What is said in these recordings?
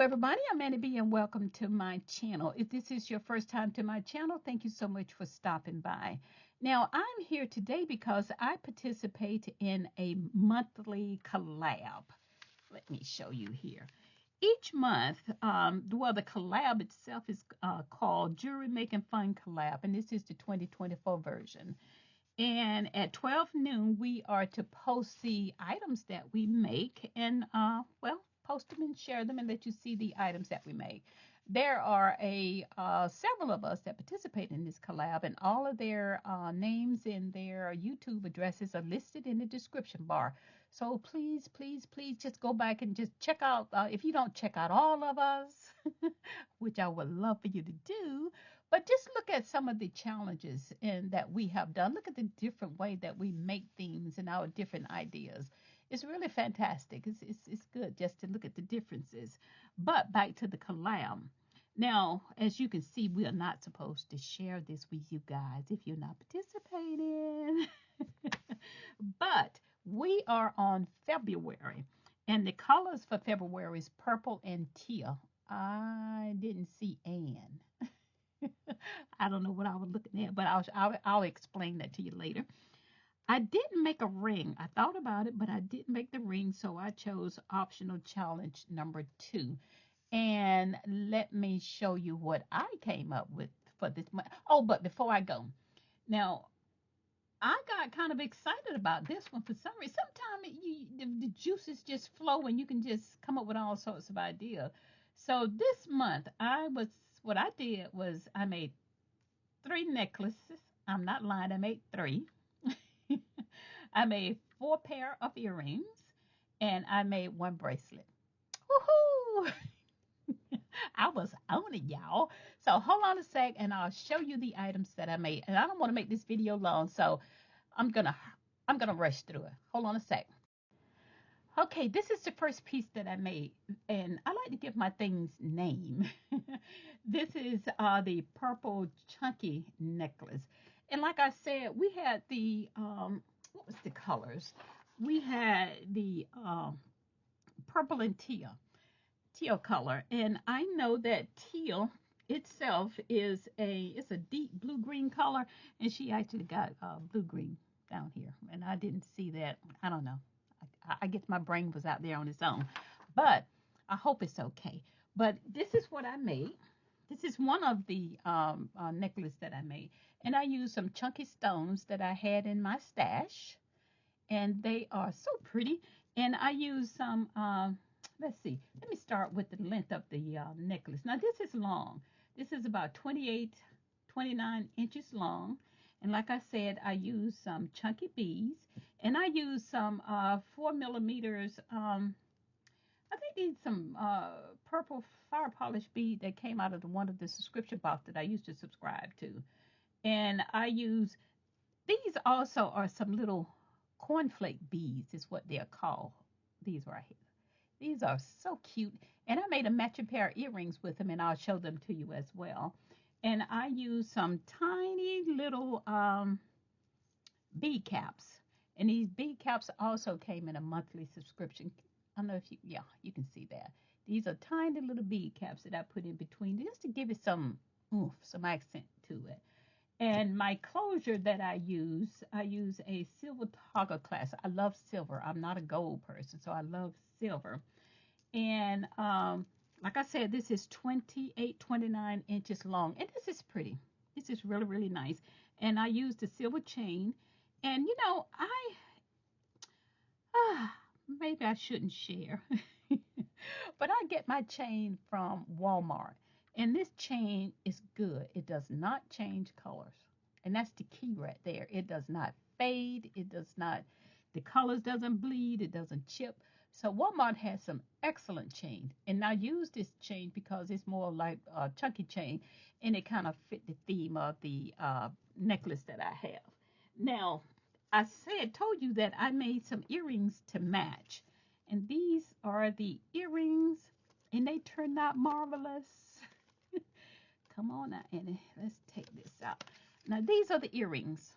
everybody, I'm Annie B and welcome to my channel. If this is your first time to my channel, thank you so much for stopping by. Now, I'm here today because I participate in a monthly collab. Let me show you here. Each month, the collab itself is called Jewelry Making Fun Collab, and this is the 2024 version. And at 12 noon, we are to post the items that we make and, post them and share them and let you see the items that we make. There are several of us that participate in this collab, and all of their names and their YouTube addresses are listed in the description bar. So please, please, please just go back and just check out, if you don't check out all of us, which I would love for you to do, but just look at some of the challenges that we have done. Look at the different way that we make themes and our different ideas. It's really fantastic. It's good just to look at the differences. But back to the collab. Now, as you can see, we are not supposed to share this with you guys if you're not participating. But we are on February, and the colors for February is purple and teal. I didn't see Anne. I don't know what I was looking at, but I'll explain that to you later. I didn't make a ring. I thought about it, but I didn't make the ring, so I chose optional challenge number 2. And let me show you what I came up with for this month. Oh, but before I go, now I got kind of excited about this one for some reason. Sometimes the juices just flow and you can just come up with all sorts of ideas. So this month, what I did was I made 3 necklaces. I'm not lying, I made 3. I made 4 pair of earrings, and I made 1 bracelet. Woohoo! I was on it, y'all. So hold on a sec, and I'll show you the items that I made. And I don't want to make this video long, so I'm gonna rush through it. Hold on a sec. Okay, this is the first piece that I made, and I like to give my things name. This is the purple chunky necklace. And like I said, we had the, what was the colors? We had the purple and teal color. And I know that teal itself is it's a deep blue-green color, and she actually got blue-green down here. And I didn't see that. I don't know. I guess my brain was out there on its own, but I hope it's okay. But this is what I made. This is one of the necklace that I made, and I used some chunky stones that I had in my stash, and they are so pretty. And I used some, let's see, let me start with the length of the necklace. Now this is long. This is about 28, 29 inches long. And like I said, I used some chunky beads, and I used some 4 millimeters. I think these some purple fire polish bead that came out of one of the subscription box that I used to subscribe to. And I use these also are some little cornflake beads, is what they're called. These right here. These are so cute. And I made a matching pair of earrings with them, and I'll show them to you as well. And I used some tiny little bead caps. And these bead caps also came in a monthly subscription. I don't know if you can see that. These are tiny little bead caps that I put in between just to give it some oomph, some accent to it. And my closure that I use a silver toggle clasp. I love silver. I'm not a gold person, so I love silver. And like I said, this is 28, 29 inches long. And this is pretty. This is really, really nice. And I used a silver chain. And, you know, maybe I shouldn't share. But I get my chain from Walmart. And this chain is good. It does not change colors. And that's the key right there. It does not fade. It does not, the colors doesn't bleed. It doesn't chip. So Walmart has some excellent chain. And I use this chain because it's more like a chunky chain. And it kind of fit the theme of the necklace that I have. Now, I told you that I made some earrings to match. And these are the earrings. And they turned out marvelous. Come on now, Annie. Let's take this out. Now, these are the earrings.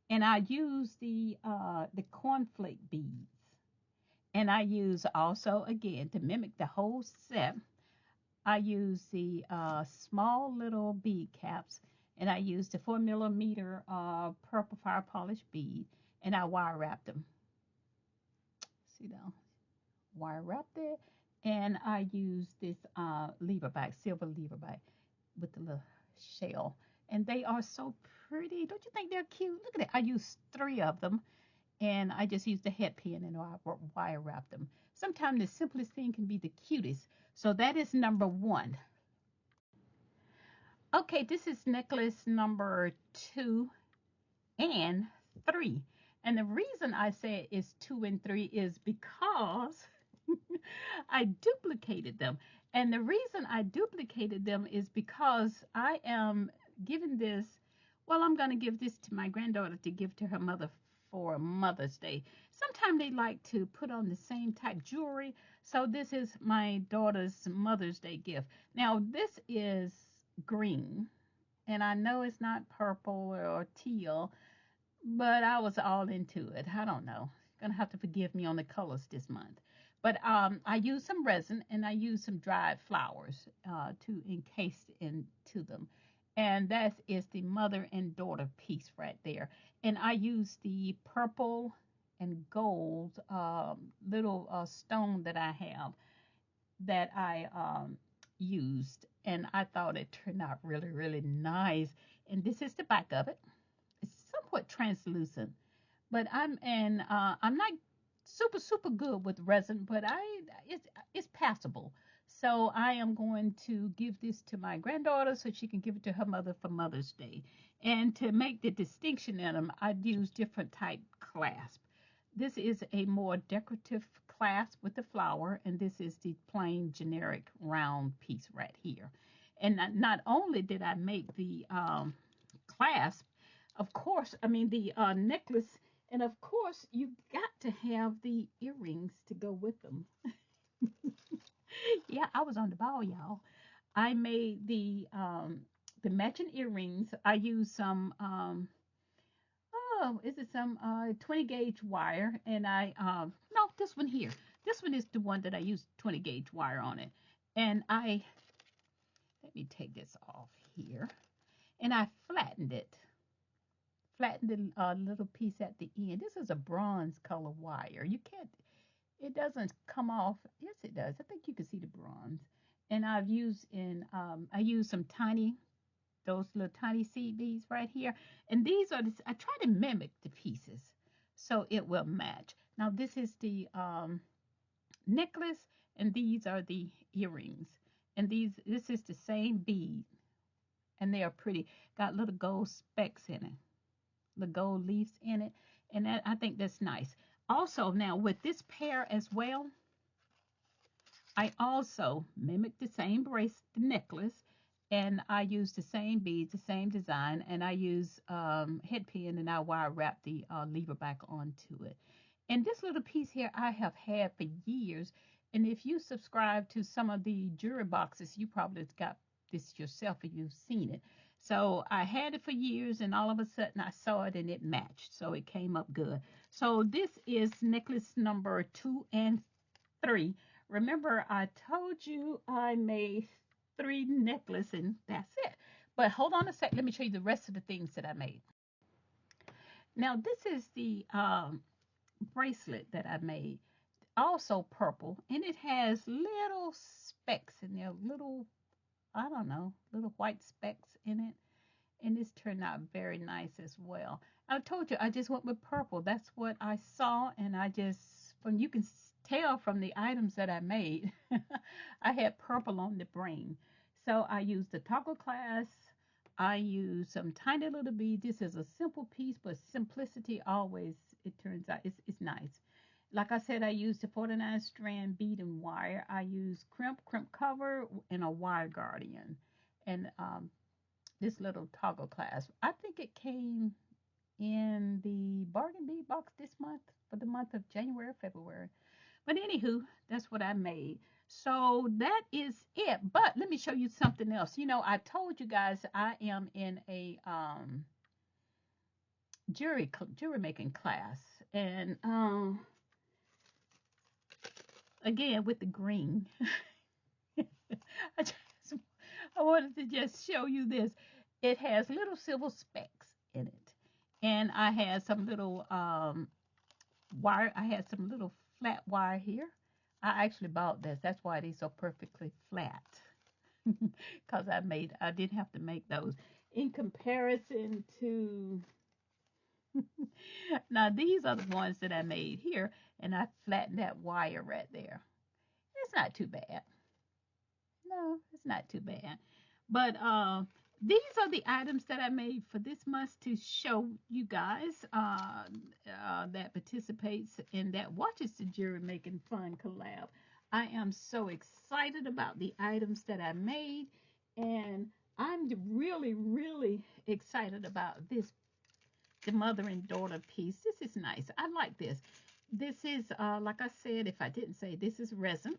And I use the cornflake beads. And I use also, again, to mimic the whole set, I use the small little bead caps, and I use the 4 millimeter purple fire polish bead, and I wire wrap them. See now, wire wrapped it, and I use this lever bag, silver lever bag with the little shell, and they are so pretty. Don't you think they're cute? Look at it. I use 3 of them, and I just use the head pin and I wire wrap them. Sometimes the simplest thing can be the cutest. So that is number 1. Okay, this is necklace number 2 and 3. And the reason I say it's 2 and 3 is because I duplicated them. And the reason I duplicated them is because I am giving this, well, I'm going to give this to my granddaughter to give to her mother for Mother's Day. Sometimes they like to put on the same type jewelry. So this is my daughter's Mother's Day gift. Now, this is green, and I know it's not purple or teal, but I was all into it. I don't know. Gonna have to forgive me on the colors this month. But I use some resin and I use some dried flowers to encase into them. And that is the mother and daughter piece right there. And I use the purple and gold little stone that I have that I used. And I thought it turned out really, really nice. And this is the back of it. It's somewhat translucent, but I'm not super good with resin, but it's passable. So I am going to give this to my granddaughter so she can give it to her mother for Mother's Day. And to make the distinction in them, I use different type clasp. This is a more decorative clasp with the flower, and this is the plain generic round piece right here. And not only did I make the clasp, of course, I mean the necklace, and of course you got to have the earrings to go with them. Yeah, I was on the ball, y'all. I made the matching earrings. I used some oh, is it some 20 gauge wire, and I no, this one here. This one is the one that I used 20 gauge wire on it. And I let me take this off here. And I flattened the little piece at the end. This is a bronze color wire. You can't, it doesn't come off. Yes, it does. I think you can see the bronze. And I use some those little tiny seed beads right here. And these are, I try to mimic the pieces so it will match. Now, this is the necklace, and these are the earrings. And this is the same bead, and they are pretty. Got little gold specks in it, the gold leaves in it, and I think that's nice. Also, now with this pair as well, I also mimic the same the necklace, and I use the same beads, the same design, and I use head pin, and I wire wrap the lever back onto it. And this little piece here I have had for years, and if you subscribe to some of the jewelry boxes, you probably got this yourself or you've seen it. So I had it for years, and all of a sudden I saw it and it matched, so it came up good. So this is necklace number 2 and 3. Remember, I told you I made 3 necklaces, and that's it. But hold on a sec. Let me show you the rest of the things that I made. Now, this is the bracelet that I made, also purple, and it has little specks in there, little, I don't know, little white specks in it. And this turned out very nice as well. I told you I just went with purple. That's what I saw, and I just, from you can tell from the items that I made, I had purple on the brain. So I used the toggle clasp. I used some tiny little beads. This is a simple piece, but simplicity always, it turns out, it's nice. Like I said, I used the 49 strand bead and wire. I used crimp cover, and a wire guardian. And this little toggle clasp. I think it came in the bargain bead box this month for the month of January, February. But anywho, that's what I made. So that is it. But let me show you something else. You know, I told you guys I am in a jewelry making class, and again with the green. I, just, I wanted to just show you this. It has little silver specks in it. And I had some little wire. I had some little flat wire here. I actually bought this. That's why they're so perfectly flat. Because I didn't have to make those. In comparison to, now these are the ones that I made here. And I flattened that wire right there. It's not too bad. No, it's not too bad. But these are the items that I made for this month to show you guys that participates and that watches the Jury Making Fun collab. I am so excited about the items that I made, and I'm really, really excited about this, the mother and daughter piece. This is nice. I like this. This is, like I said, if I didn't say, this is resin,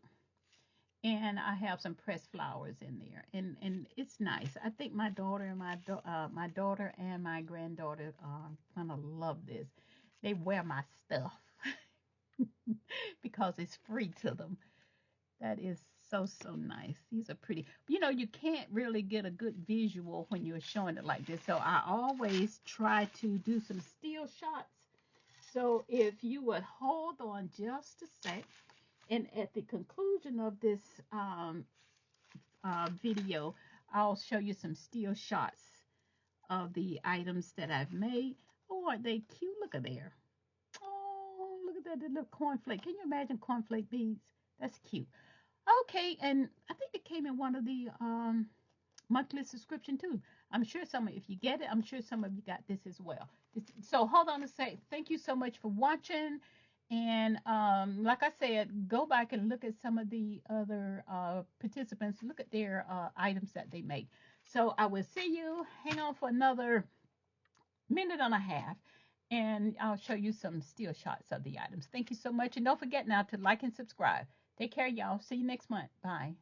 and I have some pressed flowers in there, and it's nice. I think my daughter and my daughter and my granddaughter are gonna love this. They wear my stuff because it's free to them. That is so nice. These are pretty. You know, you can't really get a good visual when you're showing it like this. So I always try to do some still shots. So if you would hold on just a sec, and at the conclusion of this video, I'll show you some still shots of the items that I've made. Oh, are they cute? Look at there. Oh, look at that little cornflake. Can you imagine cornflake beads? That's cute. Okay, and I think it came in one of the monthly subscription too. I'm sure some, if you get it, I'm sure some of you got this as well. So hold on a sec. Thank you so much for watching. And like I said, go back and look at some of the other participants. Look at their items that they make. So I will see you. Hang on for another minute and a half, and I'll show you some still shots of the items. Thank you so much. And don't forget now to like and subscribe. Take care, y'all. See you next month. Bye.